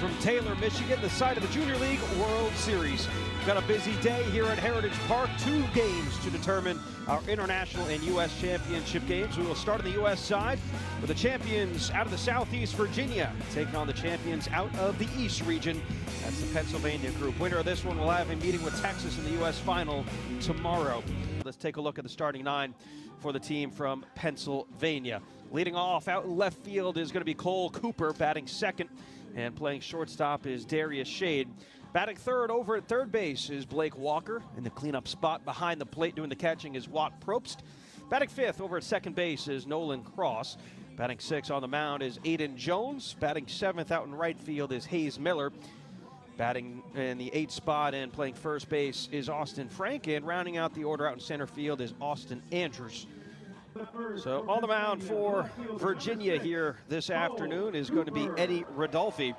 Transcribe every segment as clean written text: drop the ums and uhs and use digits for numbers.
from Taylor, Michigan, the site of the Junior League World Series. We've got a busy day here at Heritage Park. 2 games to determine our international and U.S. championship games. We will start on the U.S. side with the champions out of the Southeast Virginia taking on the champions out of the East region. That's the Pennsylvania group. Winner of this one will have a meeting with Texas in the U.S. final tomorrow. Let's take a look at the starting 9 for the team from Pennsylvania. Leading off out in left field is going to be Cole Cooper, batting second, and playing shortstop is Darius Shade. Batting third over at third base is Blake Walker. In the cleanup spot behind the plate doing the catching is Watt Probst. Batting fifth over at second base is Nolan Cross. Batting sixth on the mound is Aiden Jones. Batting seventh out in right field is Hayes Miller. Batting in the 8th spot and playing first base is Austin Frank. And rounding out the order out in center field is Austin Andrews. So on the mound for Virginia here this afternoon is going to be Eddie Rodolfi.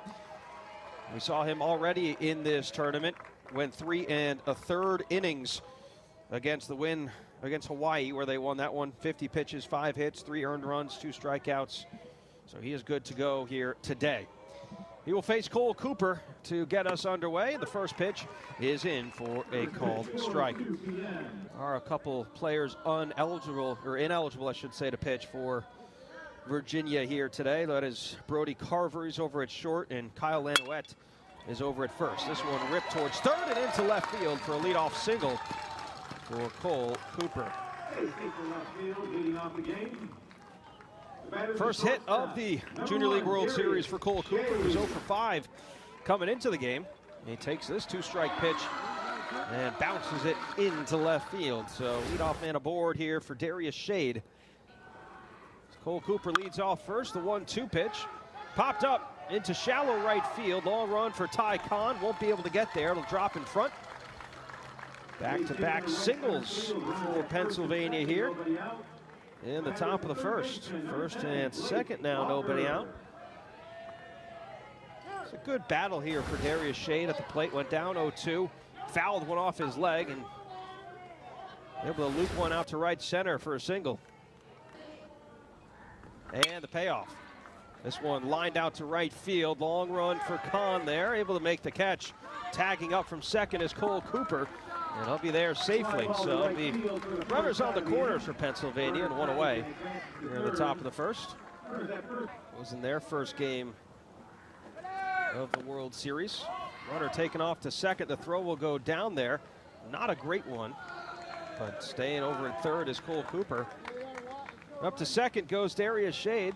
We saw him already in this tournament, went 3 1/3 innings against the win against Hawaii, where they won that one. 50 pitches, 5 hits, 3 earned runs, 2 strikeouts. So he is good to go here today. He will face Cole Cooper to get us underway. The first pitch is in for a called strike. There are a couple players ineligible, I should say, to pitch for Virginia here today. That is Brody Carver, he's over at short, and Kyle Lanouette is over at first. This one ripped towards third and into left field for a leadoff single for Cole Cooper. First hit of the Junior League World Series for Cole Cooper, who's 0 for 5 coming into the game. He takes this 2-strike pitch and bounces it into left field. So leadoff man aboard here for Darius Shade. Cole Cooper leads off first. The 1-2 pitch popped up into shallow right field. Long run for Ty Kahn. Won't be able to get there. It'll drop in front. Back-to-back singles for Pennsylvania here in the top of the first. First and second now, nobody out. It's a good battle here for Darius Shade at the plate. Went down 0-2. Fouled one off his leg and able to loop one out to right center for a single. And the payoff. This one lined out to right field. Long run for Kahn there. Able to make the catch. Tagging up from second is Cole Cooper. And he'll be there safely. So it'll be runners on the corners for Pennsylvania and 1 away here in the top of the first. It was in their first game of the World Series. Runner taken off to second. The throw will go down there. Not a great one, but staying over at third is Cole Cooper. Up to second goes Darius Shade.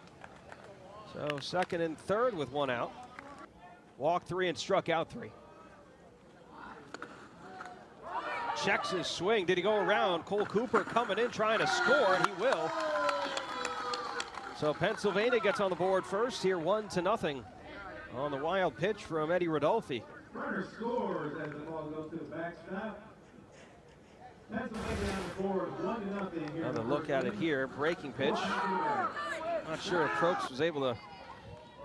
So second and third with 1 out. Walked 3 and struck out 3. Checks his swing. Did he go around? Cole Cooper coming in trying to score, and he will. So Pennsylvania gets on the board first here, 1-0 on the wild pitch from Eddie Rodolfi. Runner scores as the ball goes to the backstop. Pennsylvania on the board, 1-0 here. Another look at it here. Breaking pitch. Not sure if Probst was able to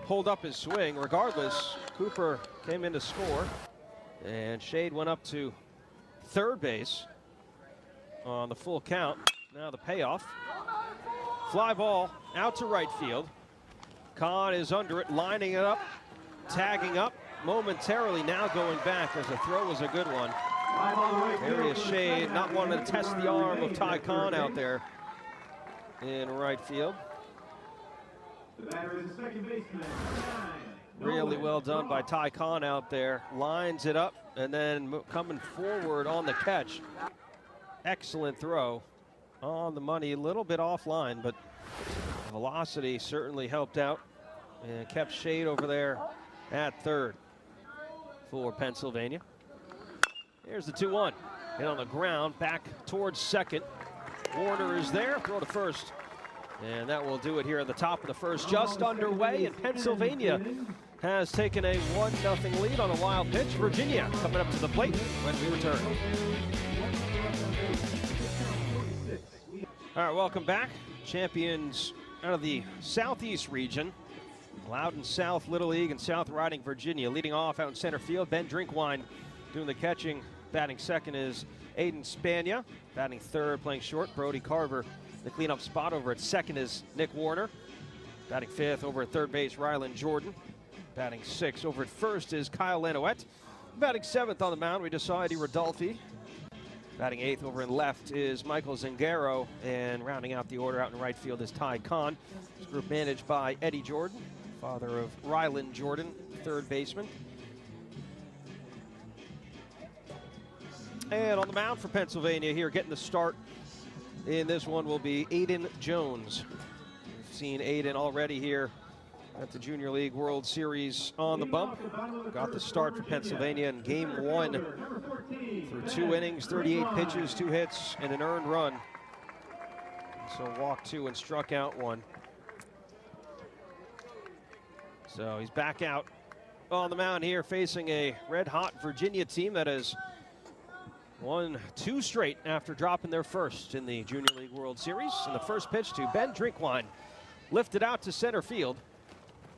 hold up his swing. Regardless, Cooper came in to score, and Shade went up to third base on the full count. Now the payoff. Fly ball out to right field. Kahn is under it, lining it up, tagging up momentarily, now going back as the throw was a good one. Darius Shade not wanting to test the arm of Ty Kahn out there in right field. The batter is the second baseman. Really well done by Ty Kahn out there. Lines it up and then coming forward on the catch. Excellent throw on the money, a little bit offline, but velocity certainly helped out and kept Shade over there at third for Pennsylvania. Here's the 2-1. Hit on the ground, back towards second. Warner is there, throw to first. And that will do it here at the top of the first, just underway, and Pennsylvania has taken a 1-0 lead on a wild pitch. Virginia coming up to the plate when we return. All right, welcome back. Champions out of the Southeast region. Loudoun South Little League and South Riding Virginia. Leading off out in center field, Ben Drinkwine doing the catching. Batting second is Aiden Spania. Batting third, playing short, Brody Carver. The cleanup spot over at second is Nick Warner. Batting fifth over at third base, Rylan Jordan. Batting 6th. Over at first is Kyle Lanouette. Batting 7th on the mound, we just saw Eddie Rodolfi. Batting 8th over in left is Michael Zangaro. And rounding out the order out in right field is Ty Kahn. This group managed by Eddie Jordan, father of Rylan Jordan, third baseman. And on the mound for Pennsylvania here, getting the start in this one will be Aiden Jones. We've seen Aiden already here at the Junior League World Series on the bump. Got the start for Pennsylvania in game 1 through 2 innings, 38 pitches, 2 hits, and an earned run. So walked 2 and struck out 1. So he's back out on the mound here facing a red-hot Virginia team that has won 2 straight after dropping their first in the Junior League World Series. And the first pitch to Ben Drinkwine, lifted out to center field.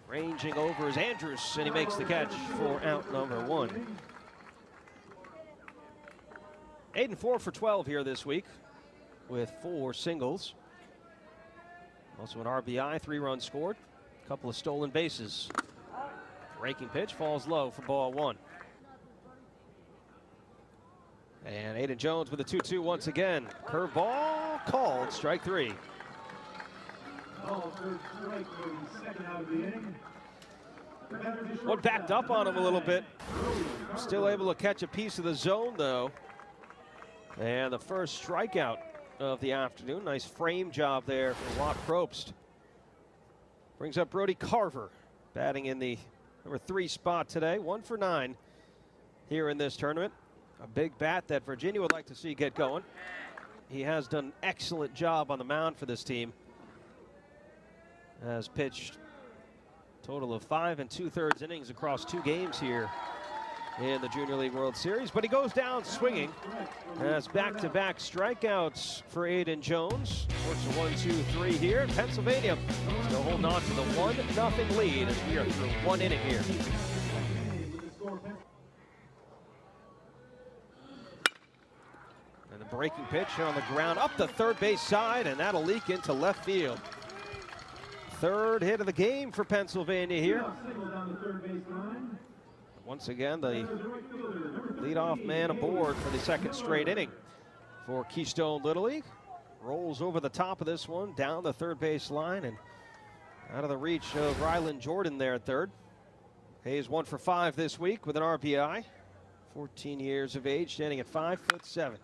Ranging over is Andrews, and he makes the catch for out number 1. Aiden 4 for 12 here this week with 4 singles. Also an RBI, 3 runs scored, a couple of stolen bases. Breaking pitch falls low for ball 1. And Aiden Jones with a 2-2 once again. Curveball called, strike 3. One backed up on him a little bit. Still able to catch a piece of the zone though. And the first strikeout of the afternoon. Nice frame job there for Watt Probst. Brings up Brody Carver, batting in the number 3 spot today. 1 for 9 here in this tournament. A big bat that Virginia would like to see get going. He has done an excellent job on the mound for this team. Has pitched a total of 5 2/3 innings across 2 games here in the Junior League World Series. But he goes down swinging. Has back-to-back strikeouts for Aiden Jones. Works a 1-2-3 here. Pennsylvania still holding on to the 1-0 lead as we are through 1 inning here. And the breaking pitch on the ground up the third base side, and that'll leak into left field. Third hit of the game for Pennsylvania here. Once again, the leadoff man aboard for the 2nd straight inning for Keystone Little League. Rolls over the top of this one, down the third base line, and out of the reach of Rylan Jordan there at third. Hayes 1 for 5 this week with an RBI. 14 years of age, standing at 5'7".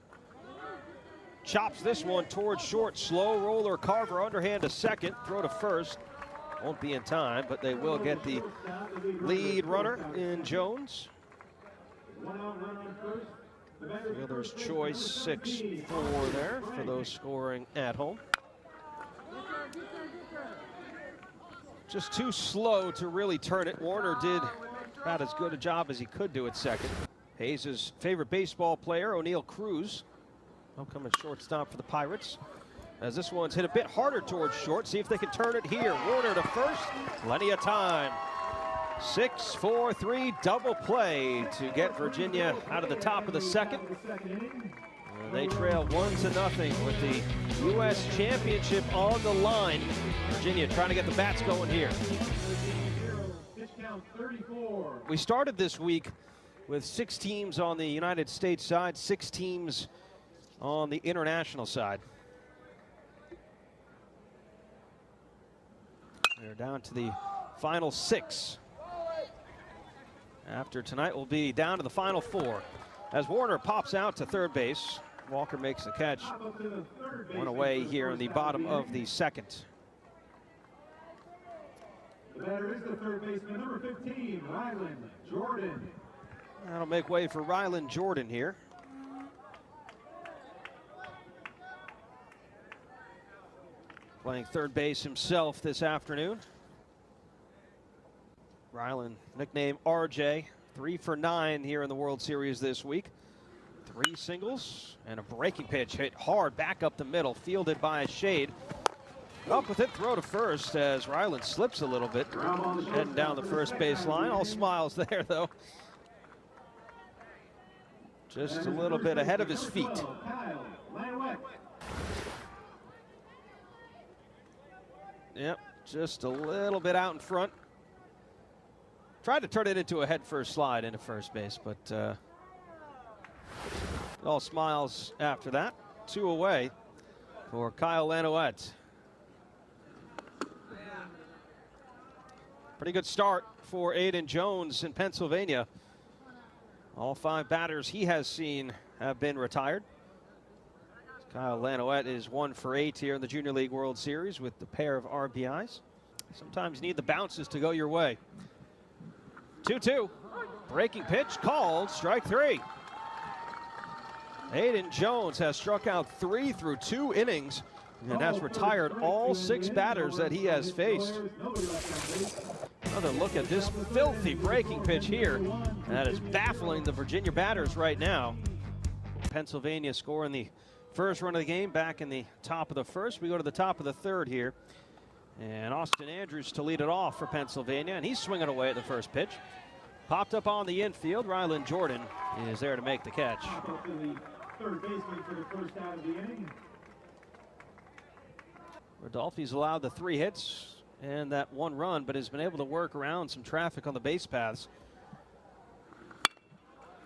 Chops this one towards short, slow roller. Carver underhand to second, throw to first. Won't be in time, but they will get the lead runner in Jones. Fielder's choice 6-4 there for those scoring at home. Just too slow to really turn it. Warner did about as good a job as he could do at second. Hayes' favorite baseball player, O'Neill Cruz, upcoming shortstop for the Pirates. As this one's hit a bit harder towards short. See if they can turn it here. Warner to first. Plenty of time. 6-4-3 double play to get Virginia out of the top of the 2nd. And they trail 1-0 with the U.S. Championship on the line. Virginia trying to get the bats going here. We started this week with 6 teams on the United States side, 6 teams on the international side. They're down to the final 6. After tonight, we'll be down to the final 4. As Warner pops out to third base, Walker makes the catch. 1 away here in the bottom of the 2nd. The batter is the third baseman, number 15, Rylan Jordan. That'll make way for Rylan Jordan here. Playing third base himself this afternoon. Rylan, nicknamed RJ, 3 for 9 here in the World Series this week. 3 singles and a breaking pitch hit hard back up the middle, fielded by a shade. Up with it, throw to first as Rylan slips a little bit, heading down the first base line. All smiles there though. Just a little bit ahead of his feet. Yep, just a little bit out in front. Tried to turn it into a head-first slide into first base, but all smiles after that. 2 away for Kyle Lanouette. Pretty good start for Aiden Jones in Pennsylvania. All 5 batters he has seen have been retired. Kyle Lanouette is 1 for 8 here in the Junior League World Series with the pair of RBIs. Sometimes you need the bounces to go your way. 2-2. Breaking pitch called, strike 3. Aiden Jones has struck out 3 through 2 innings and has retired all 6 batters that he has faced. Another look at this filthy breaking pitch here. That is baffling the Virginia batters right now. Pennsylvania scoring the first run of the game back in the top of the first. We go to the top of the third here. And Austin Andrews to lead it off for Pennsylvania, and he's swinging away at the first pitch. Popped up on the infield. Rylan Jordan is there to make the catch. Third baseman for the first out of the inning. Rodolfi's allowed the 3 hits and that 1 run, but has been able to work around some traffic on the base paths.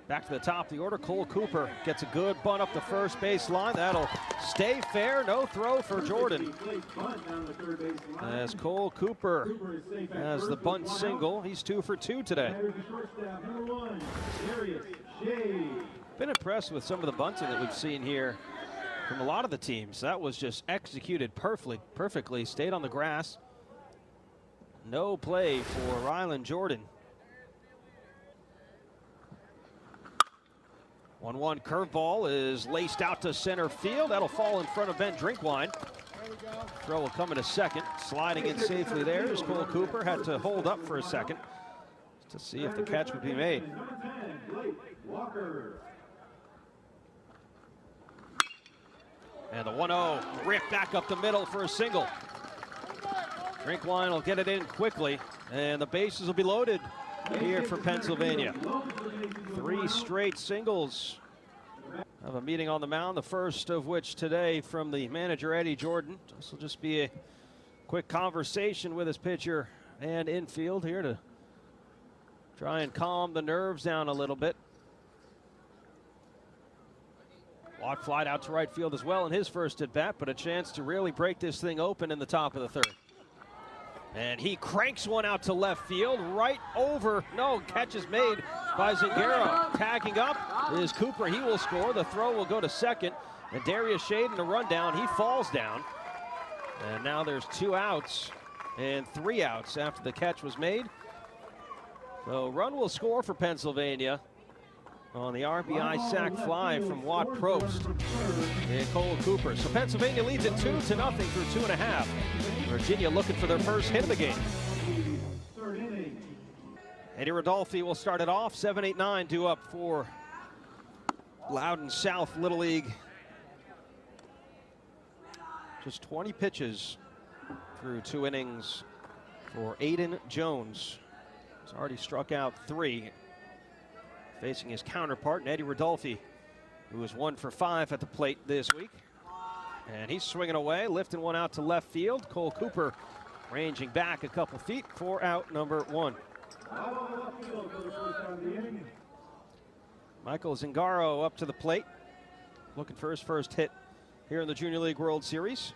Back to the top of the order, Cole Cooper gets a good bunt up the first base line. That'll stay fair, no throw for Jordan. As Cole Cooper has the bunt single, he's 2 for 2 today. Been impressed with some of the bunting that we've seen here from a lot of the teams. That was just executed perfectly, stayed on the grass. No play for Rylan Jordan. 1-1 curveball is laced out to center field. That'll fall in front of Ben Drinkwine. Throw will come in a second. Sliding in safely there is Cole Cooper. Had to hold up for a second to see if the catch would be made. And the 1-0 ripped back up the middle for a single. Drinkwine will get it in quickly, and the bases will be loaded here for Pennsylvania. 3 straight singles of a meeting on the mound, the first of which today from the manager, Eddie Jordan. This will just be a quick conversation with his pitcher and infield here to try and calm the nerves down a little bit. Watt flied out to right field as well in his first at bat, but a chance to really break this thing open in the top of the third. And he cranks one out to left field, right over. No, catch is made by Zingaro. Tagging up is Cooper. He will score. The throw will go to second. And Darius Shaden to run down. He falls down. And now there's 2 outs and 3 outs after the catch was made. So run will score for Pennsylvania on the RBI sac fly from Watt Probst and Cole Cooper. So Pennsylvania leads it 2-0 through 2.5. Virginia looking for their first hit of the game. Eddie Rodolfi will start it off. 7-8-9 due up for Loudoun South Little League. Just 20 pitches through 2 innings for Aiden Jones. He's already struck out 3. Facing his counterpart, Eddie Rodolfi, who was 1 for 5 at the plate this week. And he's swinging away, lifting one out to left field. Cole Cooper ranging back a couple feet for out number 1. Michael Zingaro up to the plate, looking for his first hit here in the Junior League World Series.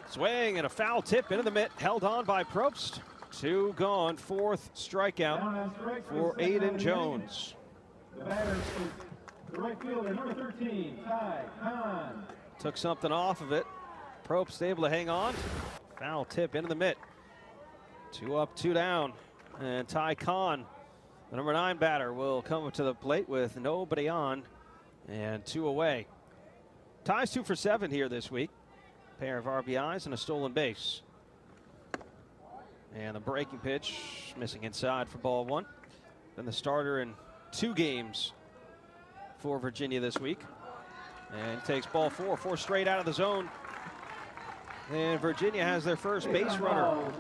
Swing and a foul tip into the mitt, held on by Probst. 2 gone, 4th strikeout for Aiden Jones. The batter is the right fielder, number 13, Ty Khan. Took something off of it. Probst able to hang on. Foul tip into the mitt. 2 up, 2 down. And Ty Khan, the number 9 batter, will come to the plate with nobody on and 2 away. Ty's 2 for 7 here this week. Pair of RBIs and a stolen base. And the breaking pitch missing inside for ball 1. Then the starter in 2 games for Virginia this week. And takes ball 4, 4 straight out of the zone. And Virginia has their first base runner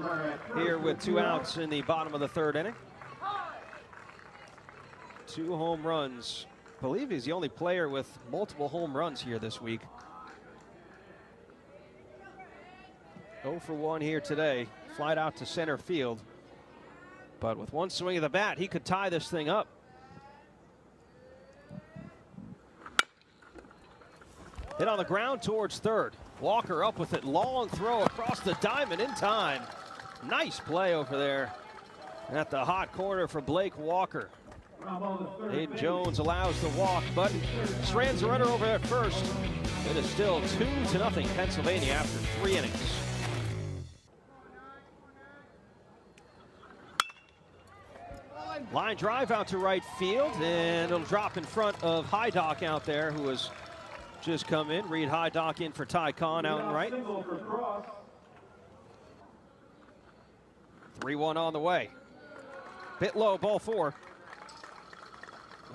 here with 2 outs in the bottom of the 3rd inning. 2 home runs. I believe he's the only player with multiple home runs here this week. 0 for 1 here today. Flied out to center field. But with one swing of the bat, he could tie this thing up. Hit on the ground towards third. Walker up with it. Long throw across the diamond in time. Nice play over there at the hot corner for Blake Walker. Hayden Jones allows the walk, but strands the runner over at first. It is still 2-0 Pennsylvania after 3 innings. Line drive out to right field, and it'll drop in front of Hydock out there, who has just come in. Reed Hydock in for Ty Cohn out and right. 3-1 on the way. Bit low, ball 4.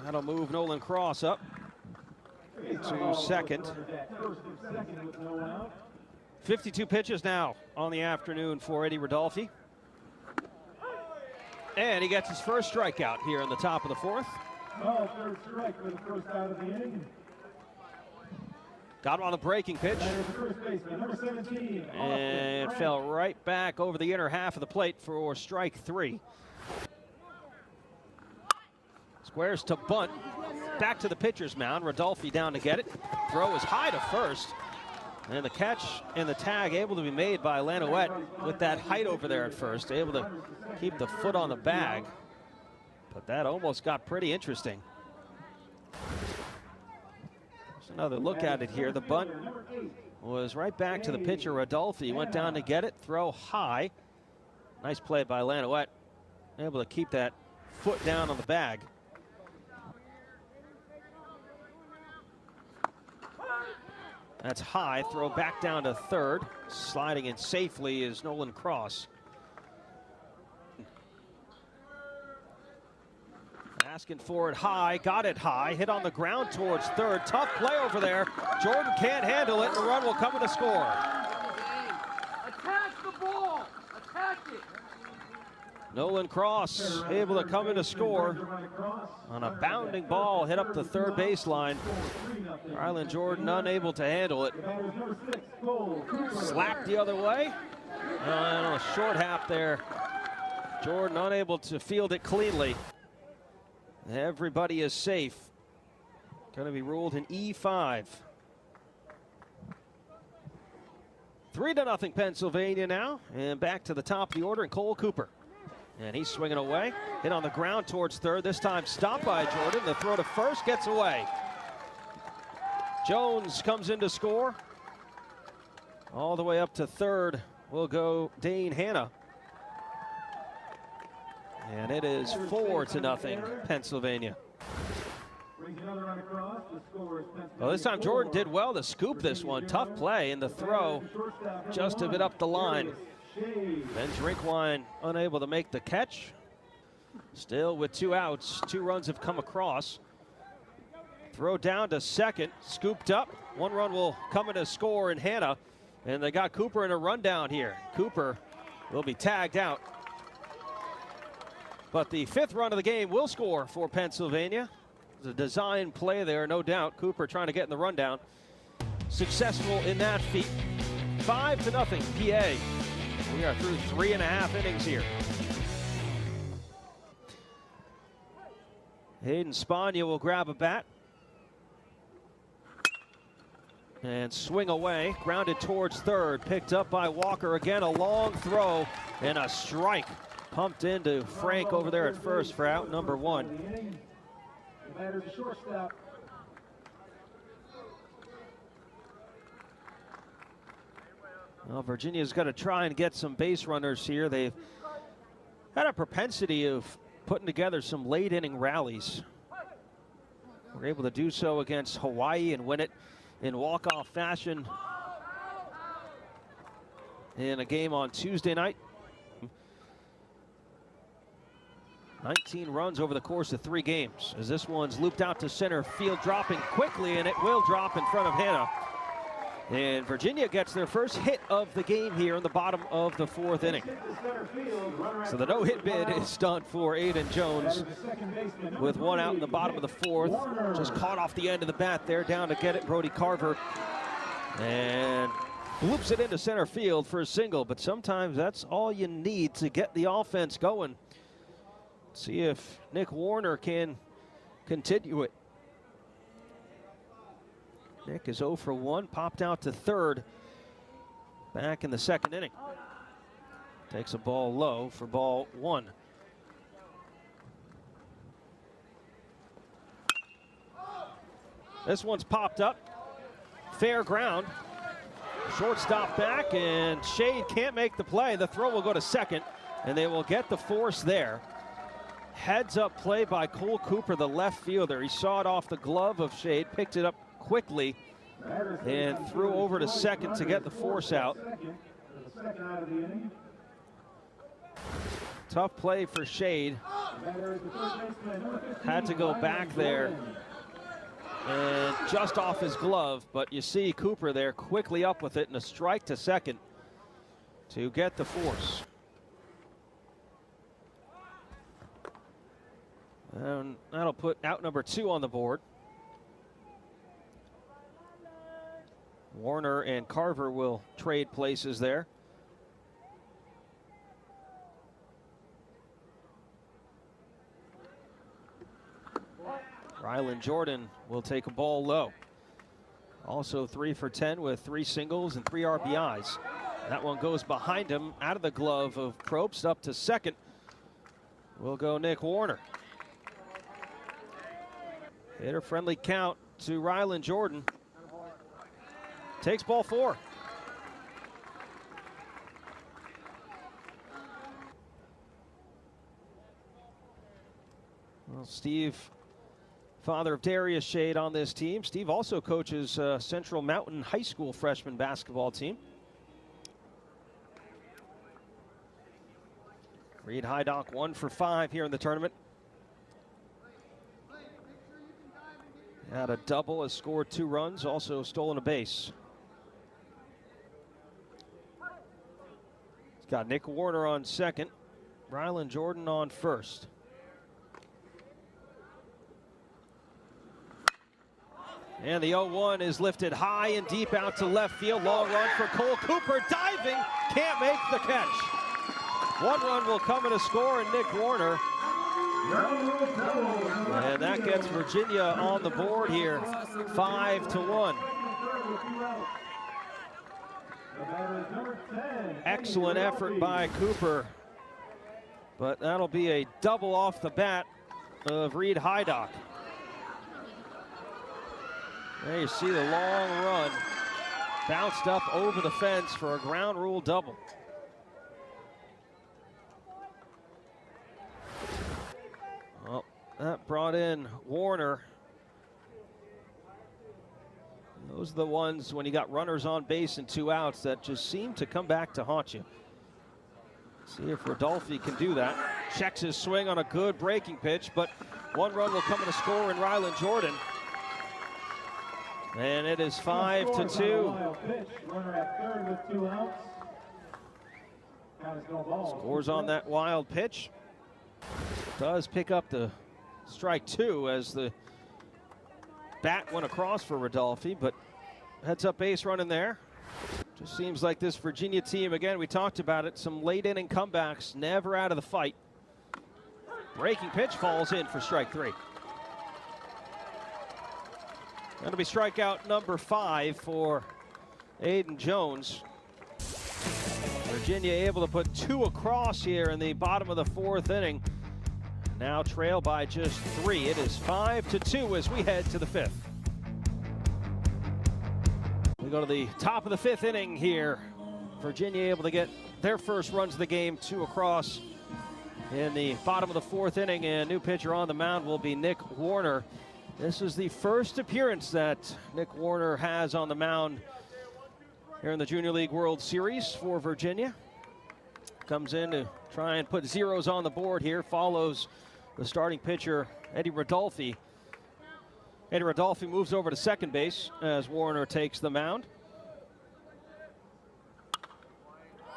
That'll move Nolan Cross up to second. 52 pitches now on the afternoon for Eddie Rodolfi. And he gets his first strikeout here in the top of the 4th. Third strike for the first out of the inning. Got him on the breaking pitch. First baseman, number 17. And fell right back over the inner half of the plate for strike 3. Squares to bunt. Back to the pitcher's mound. Rodolfi down to get it. Throw is high to first. And the catch and the tag able to be made by Lanouette with that height over there at first. Able to keep the foot on the bag. But that almost got pretty interesting. There's another look at it here. The bunt was right back to the pitcher, Rodolfi. Went down to get it. Throw high. Nice play by Lanouette. Able to keep that foot down on the bag. That's high. Throw back down to third. Sliding in safely is Nolan Cross. Asking for it high. Got it high. Hit on the ground towards third. Tough play over there. Jordan can't handle it. The run will come in to score. Attack the ball. Attack it. Nolan Cross able to come in to score on a bounding ball hit up the third baseline. Rylan Jordan unable to handle it. Slapped the other way. And on a short hap there. Jordan unable to field it cleanly. Everybody is safe. Going to be ruled an E5. 3-0 Pennsylvania now. And back to the top of the order, and Cole Cooper. And he's swinging away. Hit on the ground towards third. This time stopped by Jordan. The throw to first gets away. Jones comes in to score. All the way up to third will go Dane Hanna. And it is 4-0 Pennsylvania. Well, this time Jordan did well to scoop this one. Tough play, and the throw just a bit up the line. Ben Drinkwine unable to make the catch. Still with 2 outs, 2 runs have come across. Throw down to second, scooped up. 1 run will come in to score in Hanna. And they got Cooper in a rundown here. Cooper will be tagged out. But the 5th run of the game will score for Pennsylvania. It's a design play there, no doubt. Cooper trying to get in the rundown. Successful in that feat. 5-0 PA. We are through 3.5 innings here. Hayden Spagna will grab a bat. And swing away. Grounded towards third. Picked up by Walker. Again, a long throw and a strike. Pumped into Frank over there at first for out number 1. Well, Virginia's got to try and get some base runners here. They've had a propensity of putting together some late inning rallies. We're able to do so against Hawaii and win it in walk-off fashion in a game on Tuesday night. 19 runs over the course of 3 games, as this one's looped out to center field, dropping quickly, and it will drop in front of Hanna. And Virginia gets their first hit of the game here in the bottom of the 4th inning. So the no-hit bid is done for Aiden Jones with 1 out in the bottom of the 4th. Just caught off the end of the bat there, down to get it, Brody Carver. And Loops it into center field for a single, but sometimes that's all you need to get the offense going. See if Nick Warner can continue it. Nick is 0 for 1, popped out to third back in the second inning. Takes a ball low for ball 1. This one's popped up. Fair ground. Shortstop back, and Shade can't make the play. The throw will go to second, and they will get the force there. Heads up play by Cole Cooper, the left fielder. He saw it off the glove of Shade, picked it up quickly, and threw over to second to get the force out. Tough play for Shade. Had to go back there. And just off his glove, but you see Cooper there quickly up with it, and a strike to second to get the force. And that'll put out number 2 on the board. Warner and Carver will trade places there. Rylan Jordan will take a ball low. Also 3 for 10 with 3 singles and 3 RBIs. That one goes behind him, out of the glove of Probst, up to second. Will go Nick Warner. Hitter-friendly count to Rylan Jordan. Takes ball 4. Well, Steve, father of Darius Shade, on this team. Steve also coaches Central Mountain High School freshman basketball team. Reed Hydock 1 for 5 here in the tournament. Had a double, has scored 2 runs, also stolen a base. He's got Nick Warner on second, Rylan Jordan on first. And the 0-1 is lifted high and deep out to left field. Long run for Cole Cooper, diving, can't make the catch. 1 run will come in a score, and Nick Warner. And that gets Virginia on the board here, 5-1. Excellent effort by Cooper, but that'll be a double off the bat of Reed Hydock. There you see the long run, bounced up over the fence for a ground rule double. Well, that brought in Warner. Those are the ones when you got runners on base and 2 outs that just seem to come back to haunt you. See if Rodolfi can do that. Checks his swing on a good breaking pitch, but 1 run will come in a score in Rylan Jordan. And it is 5-2. Runner at third with 2 outs. Scores on that wild pitch. Does pick up the strike 2 as the bat went across for Rodolfi, but heads up base running there. Just seems like this Virginia team, again, we talked about it, some late inning comebacks, never out of the fight. Breaking pitch falls in for strike 3. That'll be strikeout number 5 for Aiden Jones. Virginia able to put 2 across here in the bottom of the 4th inning. Now trail by just 3. It is 5-2 as we head to the 5th. We go to the top of the 5th inning here. Virginia able to get their first runs of the game, 2 across in the bottom of the 4th inning, and new pitcher on the mound will be Nick Warner. This is the first appearance that Nick Warner has on the mound here in the Junior League World Series for Virginia. Comes in to try and put zeros on the board here, follows the starting pitcher, Eddie Rodolfi. Eddie Rodolfi moves over to second base as Warner takes the mound.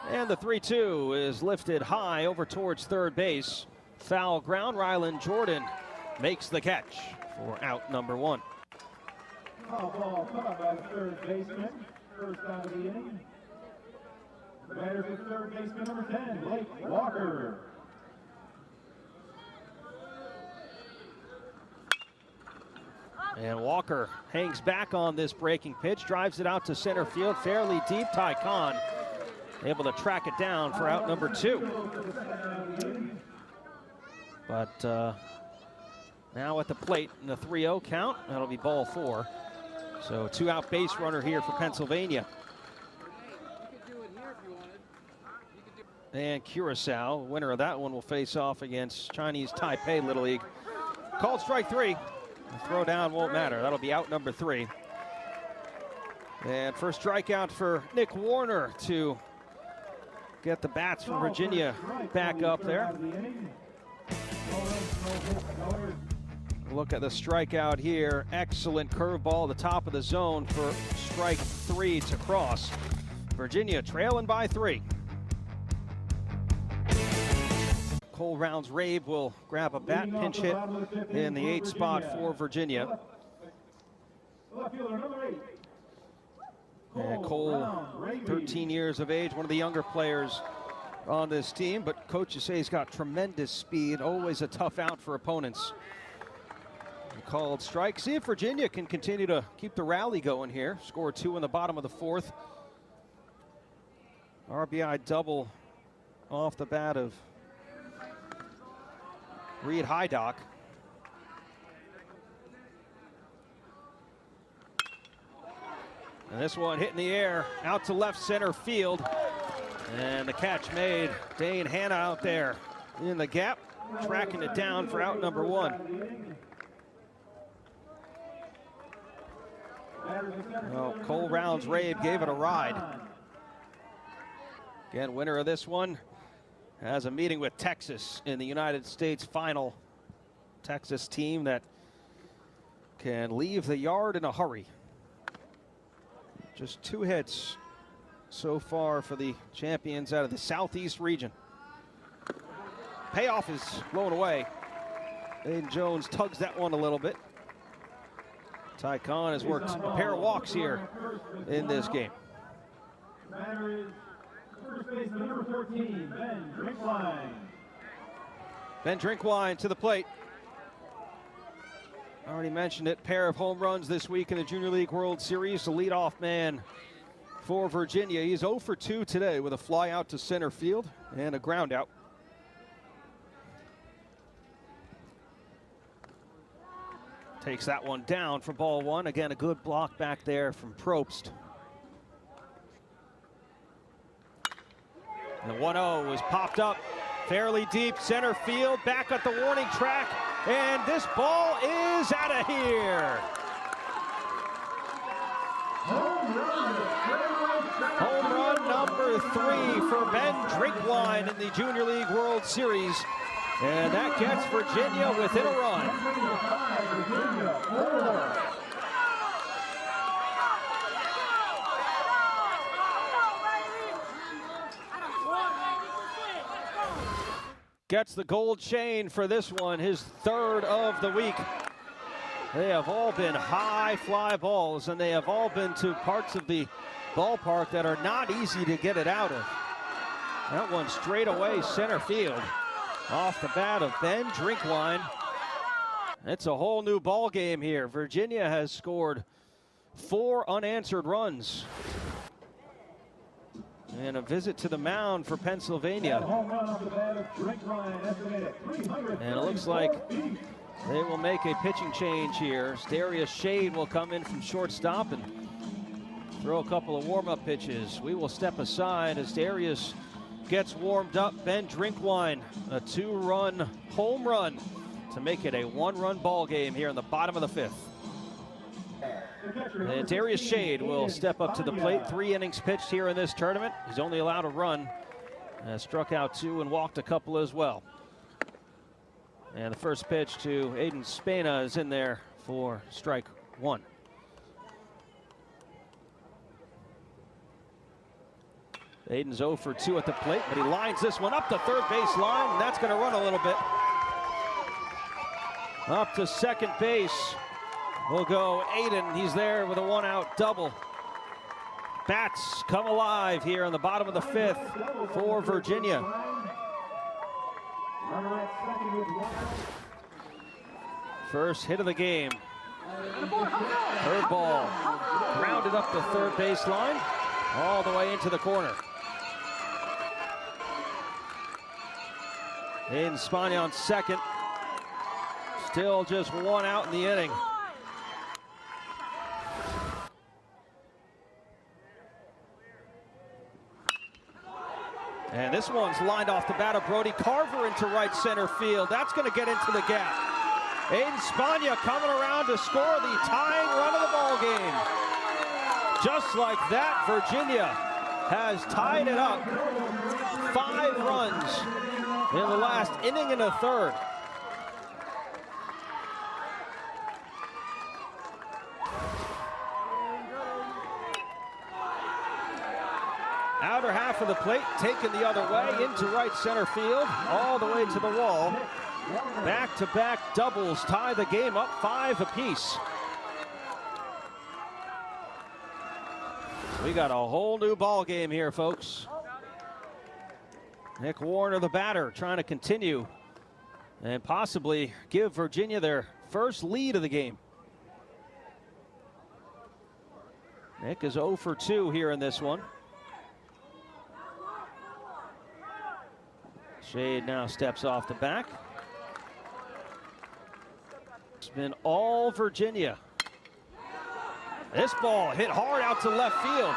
And the 3-2 is lifted high over towards third base. Foul ground, Rylan Jordan makes the catch for out number 1. Foul ball caught by the third baseman. First out of the inning. Batters with third baseman number 10, Blake Walker. And Walker hangs back on this breaking pitch, drives it out to center field, fairly deep. Ty Khan able to track it down for out number 2. But now at the plate in the 3-0 count, that'll be ball 4. So 2-out base runner here for Pennsylvania. And Curacao, winner of that one, will face off against Chinese Taipei Little League. Called strike 3. The throw down won't matter. That'll be out number 3. And first strikeout for Nick Warner to get the bats from Virginia back up there. Look at the strikeout here. Excellent curveball at the top of the zone for strike 3 to cross. Virginia trailing by 3. Cole Rounds Rave will grab a bat pinch hit in the 8th spot for Virginia. And Cole, 13 years of age, one of the younger players on this team, but coaches say he's got tremendous speed, always a tough out for opponents. Called strike. See if Virginia can continue to keep the rally going here. Score 2 in the bottom of the 4th. RBI double off the bat of Reed Hydock. And this one hit in the air, out to left center field. And the catch made. Dane Hanna out there in the gap, tracking it down for out number 1. Well, Cole Rounds Rave gave it a ride. Again, winner of this one has a meeting with Texas in the United States final. Texas team that can leave the yard in a hurry. Just 2 hits so far for the champions out of the Southeast region. Payoff is blown away. Aiden Jones tugs that one a little bit. Ty Khan has worked a pair of walks here in this game. First baseman number 14, Ben Drinkwine. Ben Drinkwine to the plate. I already mentioned it, pair of home runs this week in the Junior League World Series. The leadoff man for Virginia. He's 0 for 2 today with a fly out to center field and a ground out. Takes that one down for ball 1. Again, a good block back there from Probst. And the 1-0 was popped up fairly deep center field, back at the warning track, and this ball is out of here. Home run number 3 for Ben Drinkwine in the Junior League World Series. And that gets Virginia within a run. Gets the gold chain for this one, his 3rd of the week. They have all been high fly balls, and they have all been to parts of the ballpark that are not easy to get it out of. That one straight away center field. Off the bat of Ben Drinkwine. It's a whole new ball game here. Virginia has scored 4 unanswered runs. And a visit to the mound for Pennsylvania. And it looks like they will make a pitching change here. Darius Shade will come in from shortstop and throw a couple of warm-up pitches. We will step aside as Darius gets warmed up. Ben Drinkwine, a 2-run home run to make it a 1-run ball game here in the bottom of the 5th. And Darius Shade will step up to the plate. 3 innings pitched here in this tournament. He's only allowed a run. Struck out 2 and walked a couple as well. And the first pitch to Aiden Spana is in there for strike 1. Aiden's 0 for 2 at the plate, but he lines this one up the third base line, and that's going to run a little bit. Up to second base will go Aiden. He's there with a 1-out double. Bats come alive here in the bottom of the fifth for Virginia. First hit of the game. Curveball grounded up the third baseline, all the way into the corner. Aiden Spagna on second. Still just one out in the inning. And this one's lined off the bat of Brody Carver into right center field. That's going to get into the gap. Aiden Spagna coming around to score the tying run of the ball game. Just like that, Virginia has tied it up. 5 runs in the last inning and a third. Outer half of the plate, taken the other way into right center field, all the way to the wall. Back-to-back doubles tie the game up 5 apiece. We got a whole new ball game here, folks. Nick Warner, the batter, trying to continue and possibly give Virginia their first lead of the game. Nick is 0 for 2 here in this one. Shade now steps off the back. It's been all Virginia. This ball hit hard out to left field,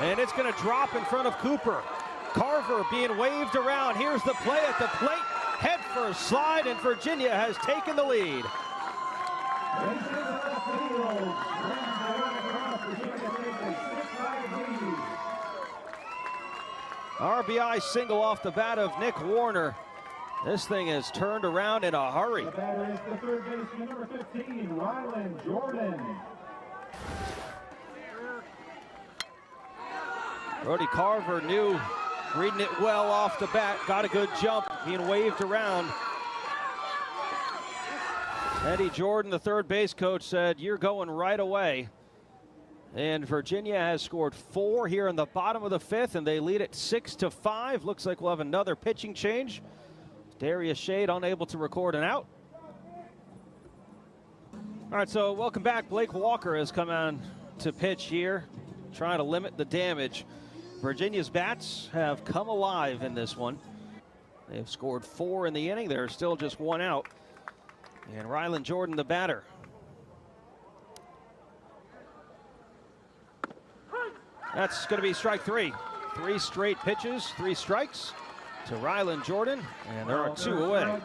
and it's going to drop in front of Cooper. Carver being waved around. Here's the play at the plate. Head first slide, and Virginia has taken the lead. RBI single off the bat of Nick Warner. This thing is turned around in a hurry. The batter is the third baseman, number 15, Ryland Jordan. Brody Carver knew, reading it well off the bat, got a good jump, being waved around. Eddie Jordan, the third base coach, said, "You're going right away." And Virginia has scored 4 here in the bottom of the fifth, and they lead it 6-5. Looks like we'll have another pitching change. Darius Shade unable to record an out. All right, so welcome back. Blake Walker has come on to pitch here, trying to limit the damage. Virginia's bats have come alive in this one. They've scored 4 in the inning. There's still just 1 out. And Ryland Jordan, the batter. That's going to be strike 3. 3 straight pitches, 3 strikes to Ryland Jordan, and there are 2 away.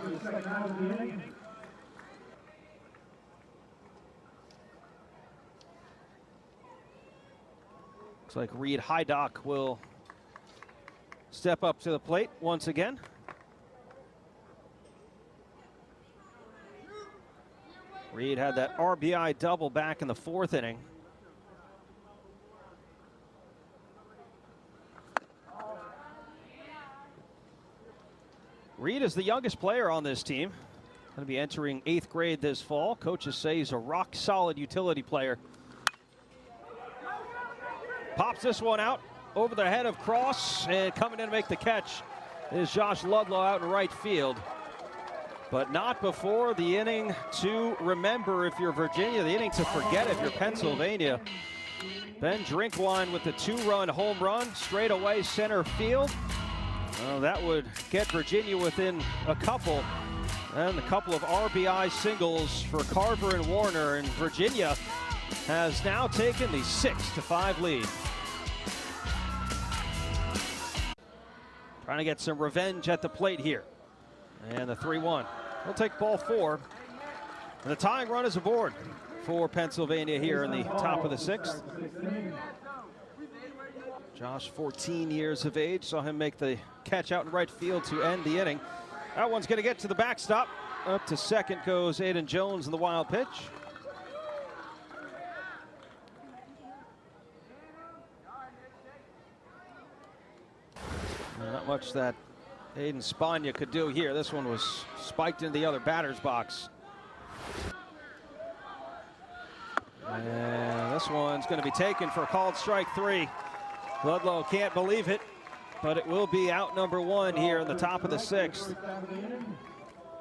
Looks like Reed Hydock will step up to the plate once again. Reed had that RBI double back in the 4th inning. Reed is the youngest player on this team. Going to be entering 8th grade this fall. Coaches say he's a rock-solid utility player. Pops this one out over the head of Cross, and coming in to make the catch is Josh Ludlow out in right field. But not before the inning to remember if you're Virginia, the inning to forget if you're Pennsylvania. Ben Drinkwine with the 2-run home run straight away center field. That would get Virginia within a couple, and a couple of RBI singles for Carver and Warner, and Virginia has now taken the 6-5 lead. Trying to get some revenge at the plate here. And the 3-1. We'll take ball 4. And the tying run is aboard for Pennsylvania here in the top of the 6th. Josh, 14 years of age, saw him make the catch out in right field to end the inning. That one's going to get to the backstop. Up to second goes Aiden Jones in the wild pitch. Not much that Aiden Spagna could do here. This one was spiked into the other batter's box. And this one's going to be taken for a called strike 3. Ludlow can't believe it, but it will be out number 1 here in the top of the 6th.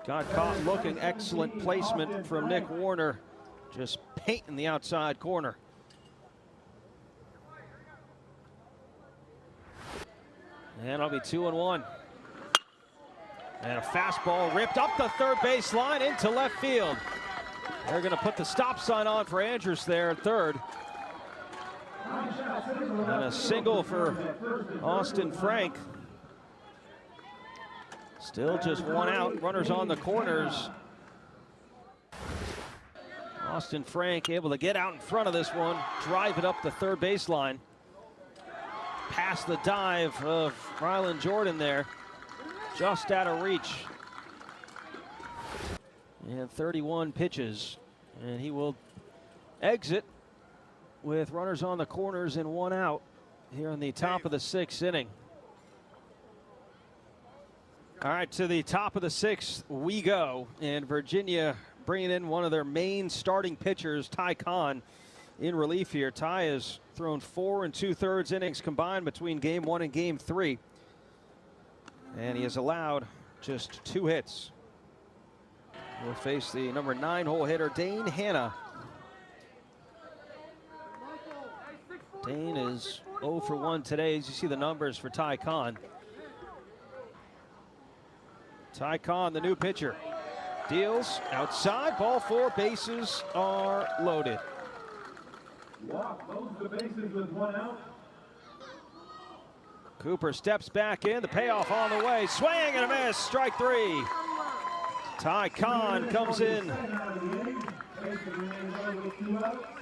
Got caught looking. Excellent placement from Nick Warner, just painting the outside corner. And it'll be 2-1. And a fastball ripped up the third base line into left field. They're going to put the stop sign on for Andrews there at third. And a single for Austin Frank. Still just 1 out, runners on the corners. Austin Frank able to get out in front of this one, drive it up the third baseline. Past the dive of Rylan Jordan there, just out of reach. And 31 pitches, and he will exit with runners on the corners and 1 out here in the top of the 6th inning. All right, to the top of the 6th we go, and Virginia bringing in one of their main starting pitchers, Ty Kahn, in relief here. Ty has thrown 4 2/3 innings combined between game 1 and game 3, and he has allowed just 2 hits. We'll face the number 9 hole hitter, Dane Hanna. Dane is 0 for 1 today, as you see the numbers for Ty Kahn. Ty Kahn, the new pitcher, deals outside, ball 4, bases are loaded. Walk, loads the bases with 1 out. Cooper steps back in, the payoff on the way, swing and a miss, strike 3. Ty Kahn comes in,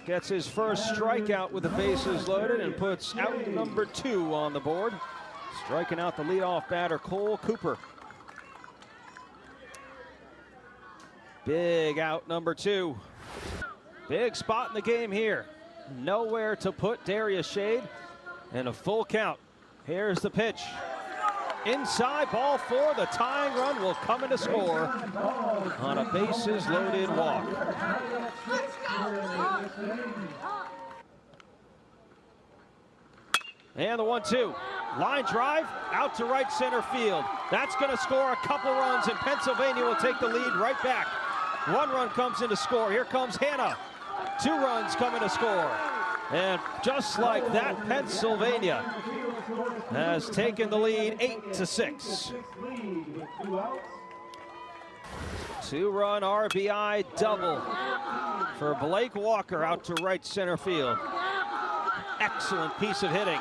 gets his first strikeout with the bases loaded and puts out number 2 on the board. Striking out the leadoff batter, Cole Cooper. Big out number 2. Big spot in the game here. Nowhere to put Darius Shade, and a full count. Here's the pitch. Inside, ball 4, the tying run will come in to score on a bases loaded walk. And the 1-2. Line drive out to right center field. That's going to score a couple runs, and Pennsylvania will take the lead right back. 1 run comes in to score. Here comes Hanna. 2 runs coming to score. And just like that, Pennsylvania has taken the lead 8-6. 2-run RBI double for Blake Walker out to right center field. Excellent piece of hitting.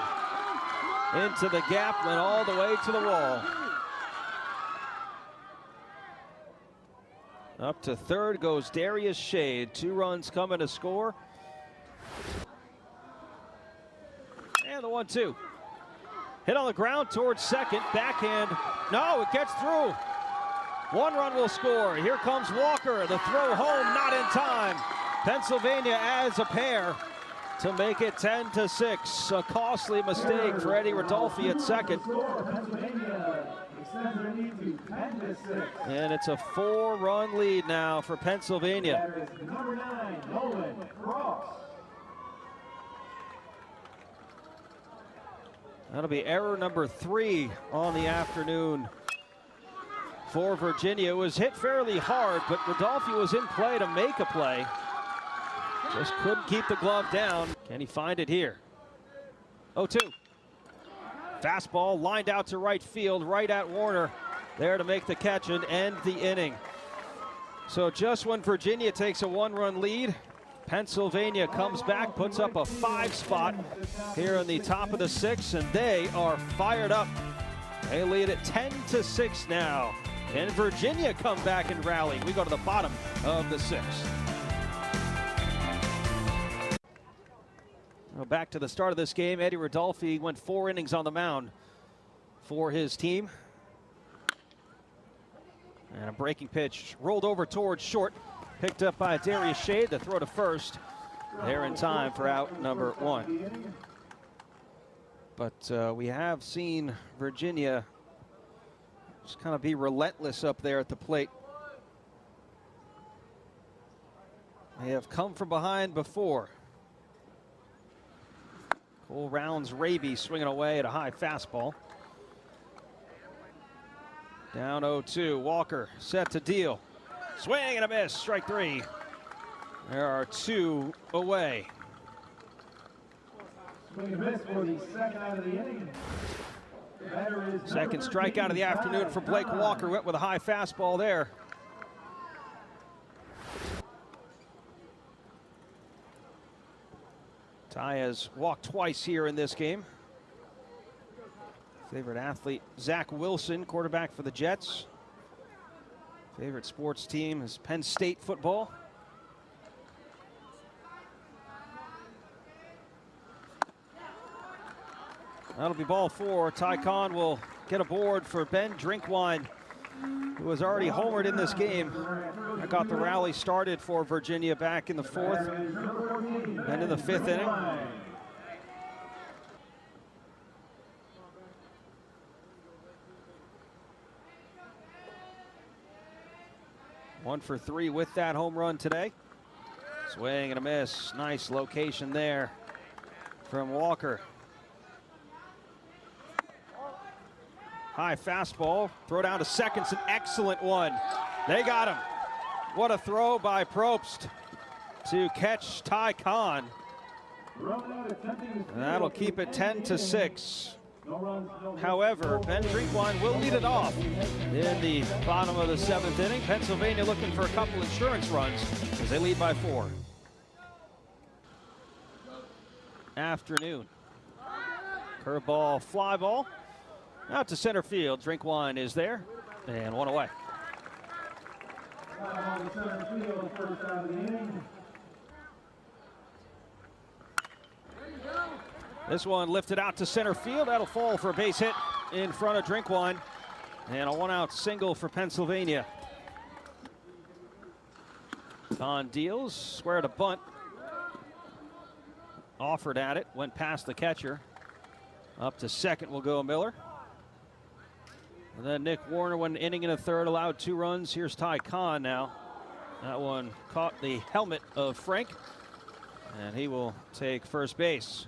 Into the gap, went all the way to the wall. Up to third goes Darius Shade. 2 runs coming to score. And the 1-2. Hit on the ground towards second. Backhand. No, it gets through. 1 run will score. Here comes Walker. The throw home, not in time. Pennsylvania adds a pair to make it 10-6. A costly mistake for Eddie Rodolfi at second. And it's a 4-run lead now for Pennsylvania. Number 9, Nolan Cross. That'll be error number 3 on the afternoon for Virginia. It was hit fairly hard, but Rodolfi was in play to make a play. Just couldn't keep the glove down. Can he find it here? 0-2. Fastball lined out to right field, right at Warner. There to make the catch and end the inning. So just when Virginia takes a 1-run lead, Pennsylvania comes back, puts up a 5 spot here in the top of the 6th, and they are fired up. They lead at 10-6 now. Can Virginia come back and rally? We go to the bottom of the 6th. Well, back to the start of this game, Eddie Rodolfi went 4 innings on the mound for his team. And a breaking pitch rolled over towards short, picked up by Darius Shade. The throw to first. There in time for out number 1. But we have seen Virginia just kind of be relentless up there at the plate. They have come from behind before. Cole rounds Raby, swinging away at a high fastball. Down 0-2. Walker set to deal. Swing and a miss. Strike three. There are two away. Swing and miss for the second out of the inning. Second strikeout of the afternoon for Blake Walker. Went with a high fastball there. Ty has walked twice here in this game. Favorite athlete, Zach Wilson, quarterback for the Jets. Favorite sports team is Penn State football. That'll be ball four. Ty Kahn will get aboard for Ben Drinkwine, who was already homered in this game. That got the rally started for Virginia back in the fourth and in the fifth inning. One for three with that home run today. Swing and a miss. Nice location there from Walker. High fastball, throw down to second, it's an excellent one. They got him. What a throw by Probst to catch Ty Kahn. And that'll keep it 10-6. However, Ben Drinkwine will lead it off in the bottom of the seventh inning. Pennsylvania looking for a couple insurance runs as they lead by 4. Afternoon. Curveball, fly ball. Out to center field. Drinkwine is there, and one away. This one lifted out to center field. That'll fall for a base hit in front of Drinkwine. And a one-out single for Pennsylvania. Kahn deals, square to bunt. Offered at it, went past the catcher. Up to second will go Miller. And then Nick Warner, one inning and a third, allowed 2 runs. Here's Ty Kahn now. That one caught the helmet of Frank, and he will take first base.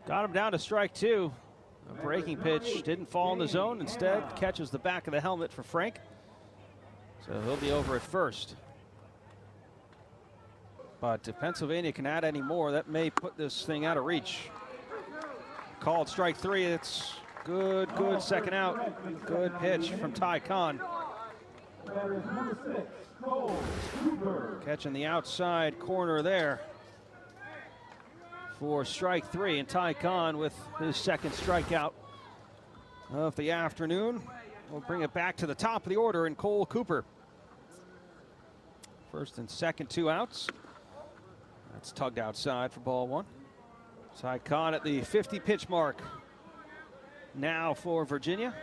Got him down to strike 2. A breaking pitch didn't fall in the zone. Instead, catches the back of the helmet for Frank. So he'll be over at first. But if Pennsylvania can add any more, that may put this thing out of reach. Called strike 3. It's good second out. Good pitch from Ty Kahn. Catching the outside corner there for strike 3. And Ty Kahn with his second strikeout of the afternoon. We'll bring it back to the top of the order in Cole Cooper. First and second, 2 outs. That's tugged outside for ball 1. Ty Kahn at the 50 pitch mark now for Virginia.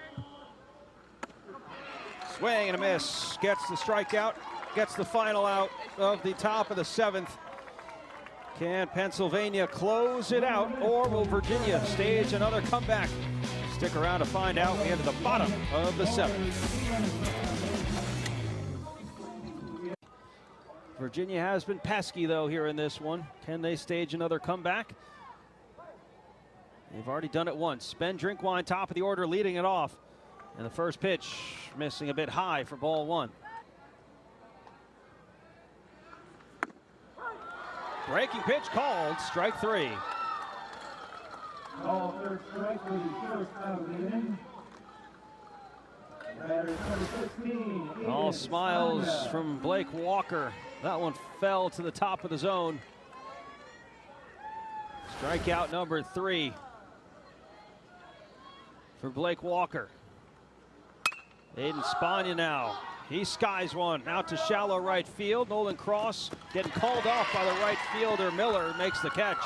Swing and a miss, gets the strikeout, gets the final out of the top of the 7th. Can Pennsylvania close it out, or will Virginia stage another comeback? Stick around to find out. We get to the bottom of the 7th. Virginia has been pesky though here in this one. Can they stage another comeback? They've already done it once. Ben Drinkwine, top of the order, leading it off. And the first pitch missing a bit high for ball 1. Breaking pitch called, strike 3. Call third strike for the first out of the inning. Batter number 16. All smiles from Blake Walker. That one fell to the top of the zone. Strikeout number 3 for Blake Walker. Aiden Spagna now. He skies one out to shallow right field. Nolan Cross getting called off by the right fielder. Miller makes the catch.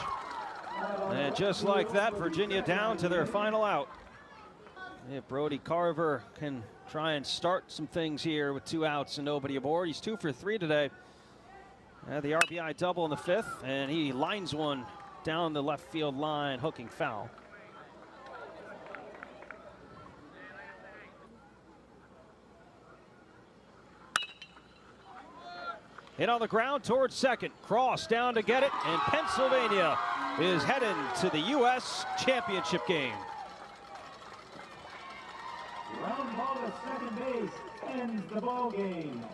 And just like that, Virginia down to their final out. If Brody Carver can try and start some things here with 2 outs and nobody aboard. He's 2 for 3 today. The RBI double in the 5th, and he lines one down the left field line, hooking foul. Hit on the ground towards second. Cross down to get it, and Pennsylvania is heading to the U.S. championship game. Ground ball to second base ends the ball game.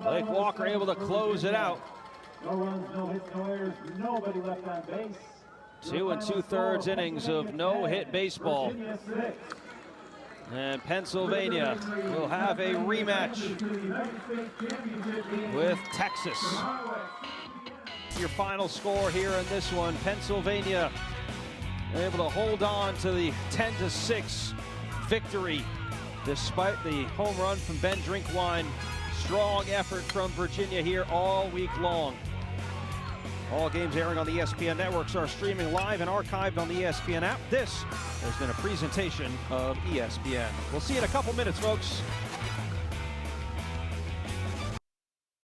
Blake Walker able to close it out. No runs, no hits, no errors, nobody left on base. 2 2/3 innings of no-hit baseball. And Pennsylvania will have a rematch with Texas. Your final score here in this one, Pennsylvania able to hold on to the 10-6 victory despite the home run from Ben Drinkwine. Strong effort from Virginia here all week long. All games airing on the ESPN networks are streaming live and archived on the ESPN app. This has been a presentation of ESPN. We'll see you in a couple minutes, folks.